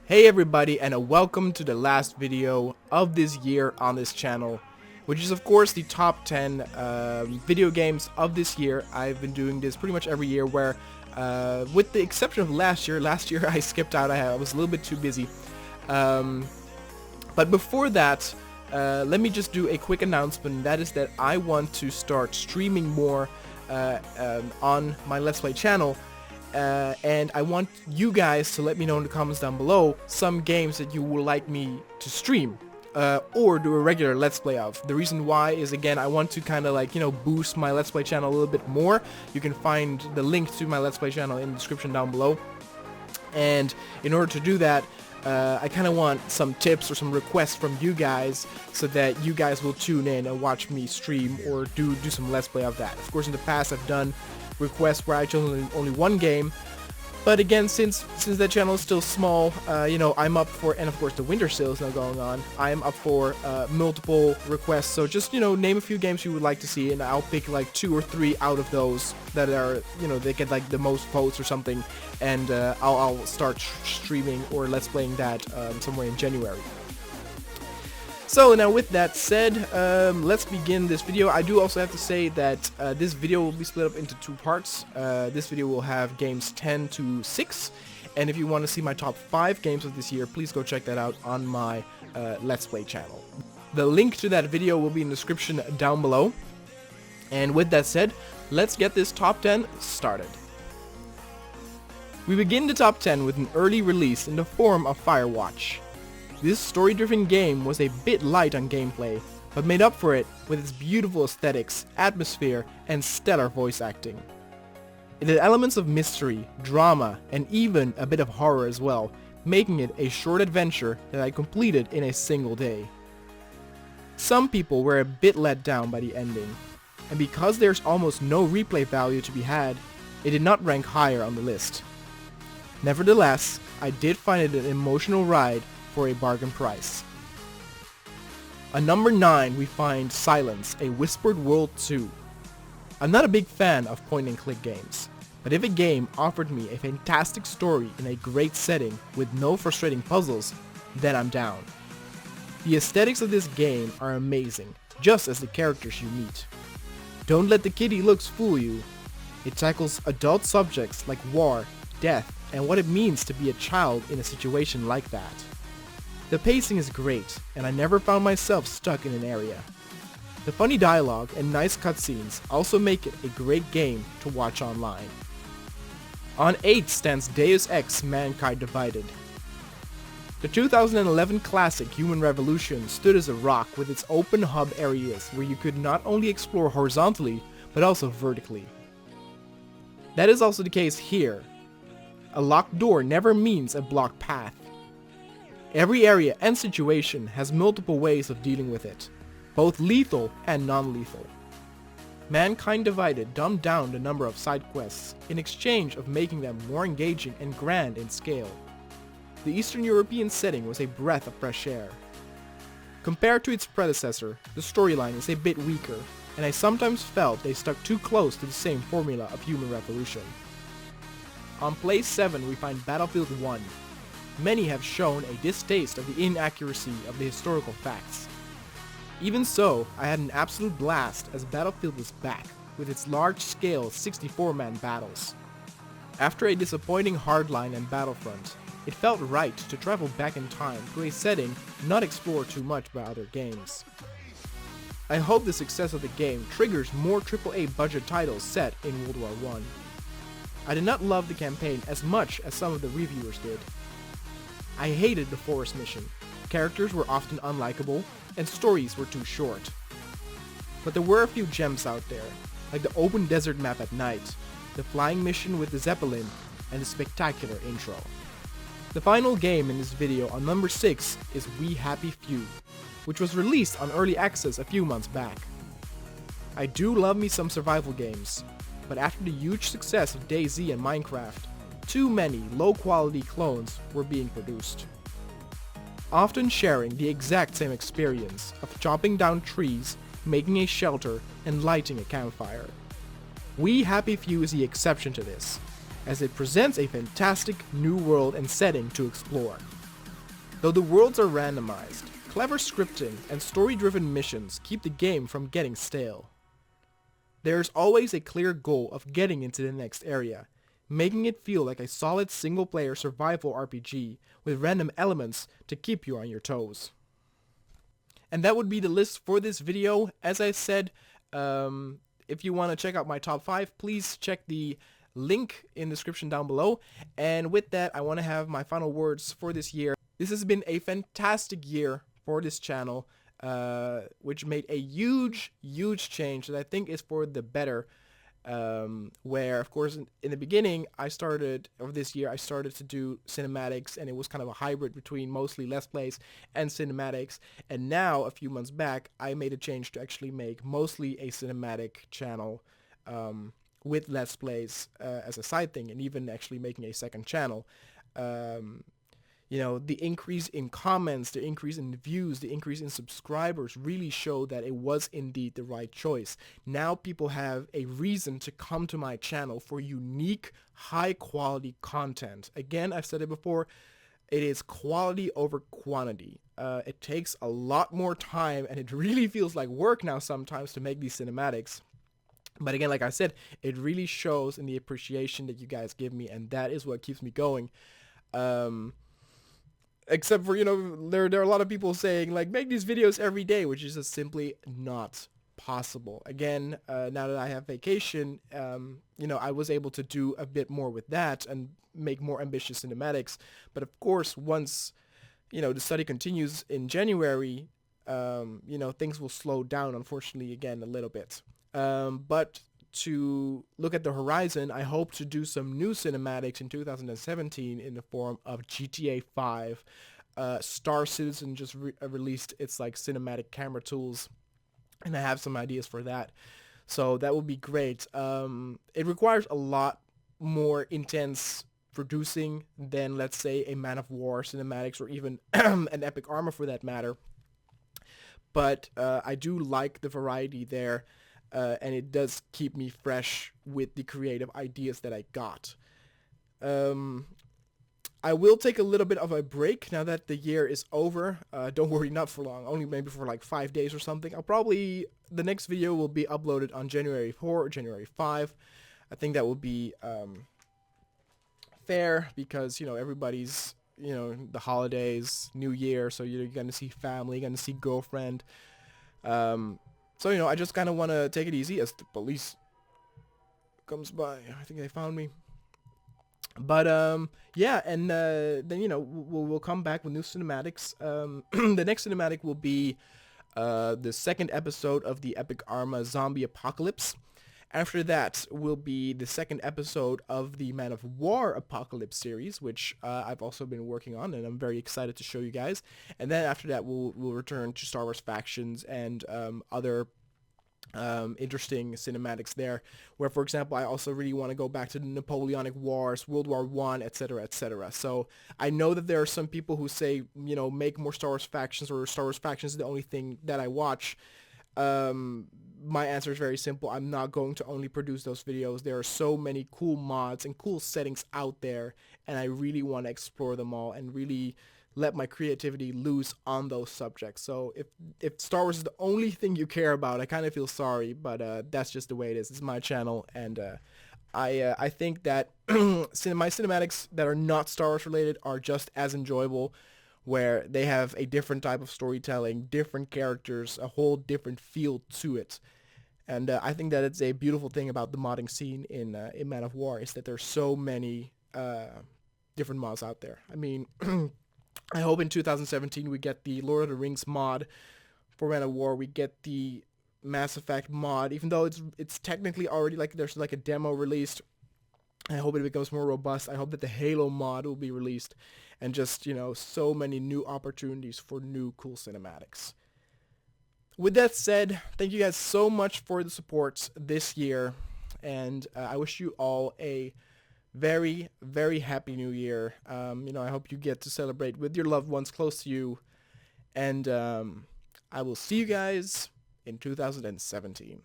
Hey everybody, and welcome to the last video of this year on this channel, which is of course the top 10 video games of this year. I've been doing this pretty much every year where, with the exception of last year I skipped out. I was a little bit too busy. But before that, let me just do a quick announcement. That is that I want to start streaming more on my Let's Play channel. And I want you guys to let me know in the comments down below some games that you would like me to stream or do a regular Let's Play of. The reason why is, again, I want to kind of like, boost my Let's Play channel a little bit more. You can find the link to my Let's Play channel in the description down below. And in order to do that, I kind of want some tips or some requests from you guys so that you guys will tune in and watch me stream or do some Let's Play of that. Of course, in the past I've done requests where I chose only one game, but again, since that channel is still small, I'm up for, and of course the winter sale is now going on, I'm up for multiple requests. So just name a few games you would like to see, and I'll pick like 2 or 3 out of those that are they get like the most votes or something, and I'll start streaming or Let's Playing that somewhere in January. So now with that said, let's begin this video. I do also have to say that this video will be split up into 2 parts. This video will have games 10 to 6, and if you want to see my top 5 games of this year, please go check that out on my Let's Play channel. The link to that video will be in the description down below. And with that said, let's get this top 10 started. We begin the top 10 with an early release in the form of Firewatch. This story-driven game was a bit light on gameplay, but made up for it with its beautiful aesthetics, atmosphere, and stellar voice acting. It had elements of mystery, drama, and even a bit of horror as well, making it a short adventure that I completed in a single day. Some people were a bit let down by the ending, and because there's almost no replay value to be had, it did not rank higher on the list. Nevertheless, I did find it an emotional ride for a bargain price. On number 9 we find Silence, A Whispered World 2. I'm not a big fan of point-and-click games, but if a game offered me a fantastic story in a great setting with no frustrating puzzles, then I'm down. The aesthetics of this game are amazing, just as the characters you meet. Don't let the kiddie looks fool you. It tackles adult subjects like war, death, and what it means to be a child in a situation like that. The pacing is great, and I never found myself stuck in an area. The funny dialogue and nice cutscenes also make it a great game to watch online. On 8 stands Deus Ex: Mankind Divided. The 2011 classic Human Revolution stood as a rock with its open hub areas where you could not only explore horizontally, but also vertically. That is also the case here. A locked door never means a blocked path. Every area and situation has multiple ways of dealing with it, both lethal and non-lethal. Mankind Divided dumbed down the number of side quests in exchange of making them more engaging and grand in scale. The Eastern European setting was a breath of fresh air. Compared to its predecessor, the storyline is a bit weaker, and I sometimes felt they stuck too close to the same formula of Human Revolution. On place 7 we find Battlefield 1. Many have shown a distaste of the inaccuracy of the historical facts. Even so, I had an absolute blast as Battlefield was back, with its large-scale 64-man battles. After a disappointing Hardline and Battlefront, it felt right to travel back in time to a setting not explored too much by other games. I hope the success of the game triggers more AAA budget titles set in World War I. I did not love the campaign as much as some of the reviewers did. I hated the forest mission. Characters were often unlikable, and stories were too short. But there were a few gems out there, like the open desert map at night, the flying mission with the Zeppelin, and the spectacular intro. The final game in this video on number 6 is We Happy Few, which was released on early access a few months back. I do love me some survival games, but after the huge success of DayZ and Minecraft, too many low-quality clones were being produced. Often sharing the exact same experience of chopping down trees, making a shelter, and lighting a campfire. We Happy Few is the exception to this, as it presents a fantastic new world and setting to explore. Though the worlds are randomized, clever scripting and story-driven missions keep the game from getting stale. There's always a clear goal of getting into the next area, making it feel like a solid single-player survival RPG with random elements to keep you on your toes. And that would be the list for this video. As I said, if you want to check out my top 5, please check the link in the description down below. And with that, I want to have my final words for this year. This has been a fantastic year for this channel, which made a huge change that I think is for the better. Where, of course, in the beginning of this year, I started to do cinematics, and it was kind of a hybrid between mostly Let's Plays and cinematics. And now, a few months back, I made a change to actually make mostly a cinematic channel with Let's Plays as a side thing, and even actually making a second channel. You know, the increase in comments, the increase in views, the increase in subscribers really showed that it was indeed the right choice. Now people have a reason to come to my channel for unique, high-quality content. Again, I've said it before, it is quality over quantity. It takes a lot more time, and it really feels like work now sometimes to make these cinematics. But again, like I said, it really shows in the appreciation that you guys give me, and that is what keeps me going. Except for, you know, there are a lot of people saying, like, make these videos every day, which is just simply not possible. Again, now that I have vacation, you know, I was able to do a bit more with that and make more ambitious cinematics. But of course, once, you know, the study continues in January, you know, things will slow down, unfortunately, again, a little bit. But to look at the horizon, I hope to do some new cinematics in 2017 in the form of GTA 5. Star Citizen just released its like cinematic camera tools, and I have some ideas for that. So that would be great. It requires a lot more intense producing than, let's say, a Man of War cinematics, or even an Epic Armor for that matter. But I do like the variety there. And it does keep me fresh with the creative ideas that I got. I will take a little bit of a break now that the year is over. Don't worry, not for long, only maybe for like 5 days or something. The next video will be uploaded on January 4 or January 5. I think that will be fair because, you know, everybody's, you know, the holidays, New Year, so you're going to see family, you're going to see girlfriend. So, you know, I just kind of want to take it easy as the police comes by. I think they found me. But, yeah, and then, you know, we'll come back with new cinematics. The next cinematic will be the second episode of the Epic Arma Zombie Apocalypse. After that will be the second episode of the Man of War Apocalypse series, which I've also been working on, and I'm very excited to show you guys. And then after that, we'll return to Star Wars Factions and other interesting cinematics there, where, for example, I also really want to go back to the Napoleonic Wars, World War I, etc., etc. So I know that there are some people who say, you know, make more Star Wars Factions, or Star Wars Factions is the only thing that I watch. My answer is very simple. I'm not going to only produce those videos. There are so many cool mods and cool settings out there, and I really want to explore them all and really let my creativity loose on those subjects. So if Star Wars is the only thing you care about, I kind of feel sorry, but that's just the way it is. It's my channel, and I think that my cinematics that are not Star Wars related are just as enjoyable, where they have a different type of storytelling, different characters, a whole different feel to it. And I think that it's a beautiful thing about the modding scene in Man of War, is that there's so many different mods out there. I mean, I hope in 2017 we get the Lord of the Rings mod for Man of War. We get the Mass Effect mod, even though it's technically already, like, there's like a demo released. I hope it becomes more robust. I hope that the Halo mod will be released, and just, you know, so many new opportunities for new cool cinematics. With that said, thank you guys so much for the support this year, and I wish you all a very, very happy new year. You know, I hope you get to celebrate with your loved ones close to you, and I will see you guys in 2017.